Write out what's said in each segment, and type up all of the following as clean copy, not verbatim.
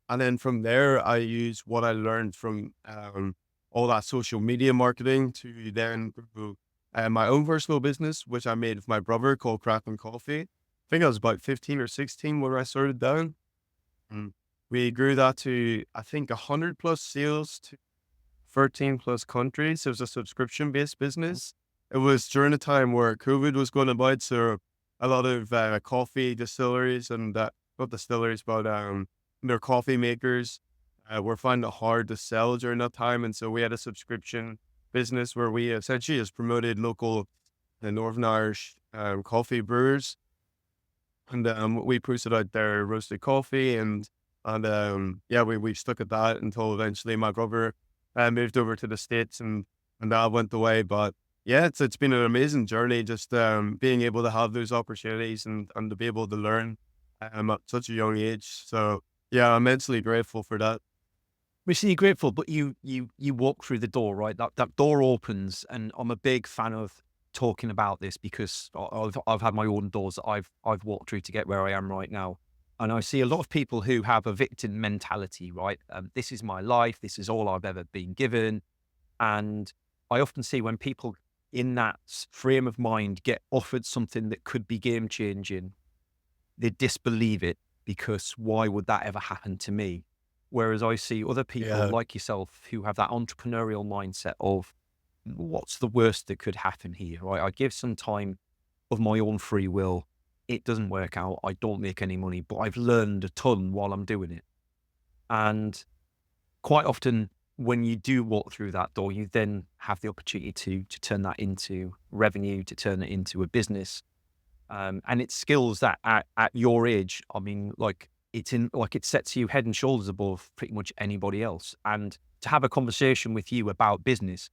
And then from there, I use what I learned from all that social media marketing to then grow my own personal business, which I made with my brother called Kraken Coffee. I think I was about 15 or 16 when I started down. Mm. We grew that to, I think, 100 plus sales to 13 plus countries. It was a subscription based business. It was during a time where COVID was going about. So a lot of coffee distilleries and not distilleries, but their coffee makers were finding it hard to sell during that time. And so we had a subscription business where we essentially just promoted local Northern Irish coffee brewers. And we posted out their roasted coffee and yeah, we stuck at that until eventually my brother moved over to the States and that went away. But yeah, it's been an amazing journey just being able to have those opportunities and to be able to learn at such a young age. So yeah, I'm immensely grateful for that. We see you're grateful, but you walk through the door, right? That door opens, and I'm a big fan of talking about this because I've had my own doors that I've walked through to get where I am right now, and I see a lot of people who have a victim mentality, right? This is my life. This is all I've ever been given, and I often see when people in that frame of mind get offered something that could be game changing, they disbelieve it because why would that ever happen to me? Whereas I see other people Yeah. like yourself who have that entrepreneurial mindset of what's the worst that could happen here, right? I give some time of my own free will. It doesn't work out. I don't make any money, but I've learned a ton while I'm doing it. And quite often when you do walk through that door, you then have the opportunity to turn that into revenue, to turn it into a business. And it's skills that at your age, I mean, like it sets you head and shoulders above pretty much anybody else. And to have a conversation with you about business,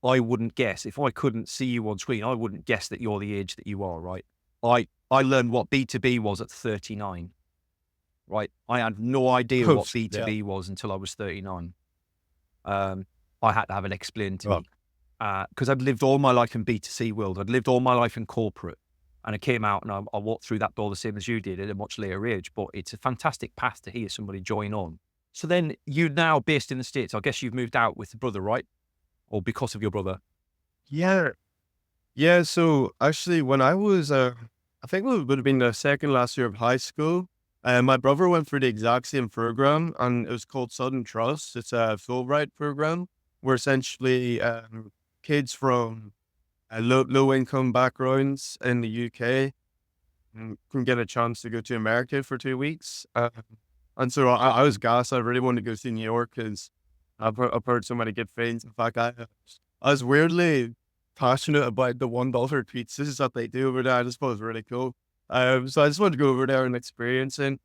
I wouldn't guess if I couldn't see you on screen, I wouldn't guess that you're the age that you are, right? I learned what B2B was at 39, right? I had no idea what Yeah. B2B was until I was 39. Um, I had to have it explained to Well, me because I'd lived all my life in B2C world. I'd lived all my life in corporate. And I came out and I walked through that door the same as you did at a much later age. But it's a fantastic path to hear somebody join on. So then you're now based in the States. I guess you've moved out with the brother, right? Or because of your brother. yeah. Yeah. So actually, when I was, I think it would have been the second last year of high school, my brother went through the exact same program and it was called Sudden Trust. It's a Fulbright program where essentially kids from low income backgrounds in the UK can get a chance to go to America for 2 weeks. And so I was gassed. I really wanted to go see New York because I've heard so many good things. In fact, I was weirdly passionate about the $1 pizzas that they do over there. I just thought it was really cool. So I just wanted to go over there and experience it.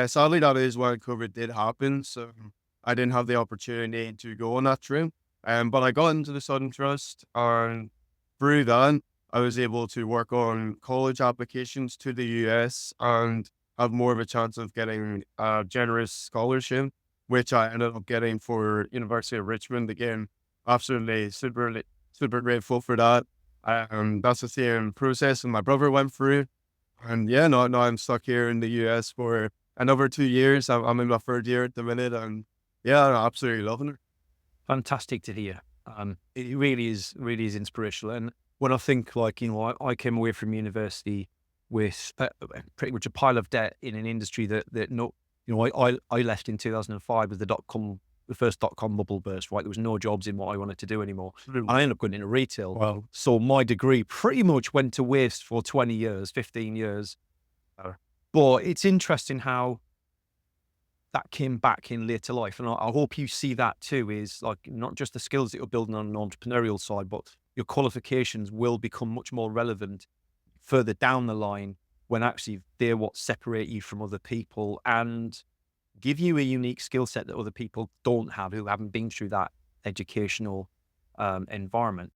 Sadly, that is when COVID did happen. So I didn't have the opportunity to go on that trip. But I got into the Southern Trust and through that, I was able to work on college applications to the US and have more of a chance of getting a generous scholarship, which I ended up getting for University of Richmond. Again, absolutely super grateful for that. That's the same process and my brother went through. And yeah, now I'm stuck here in the US for another 2 years. I'm in my third year at the minute and yeah, I'm absolutely loving it. Fantastic to hear. It really is inspirational. And when I think like, I came away from university with pretty much a pile of debt in an industry that no, I left in 2005 with the first dot-com bubble burst, right? There was no jobs in what I wanted to do anymore. Mm. I ended up going into retail. Wow. So my degree pretty much went to waste for 20 years, 15 years. But it's interesting how that came back in later life. And I hope you see that too, is like not just the skills that you're building on an entrepreneurial side, but your qualifications will become much more relevant further down the line when actually they're what separate you from other people and give you a unique skill set that other people don't have who haven't been through that educational environment.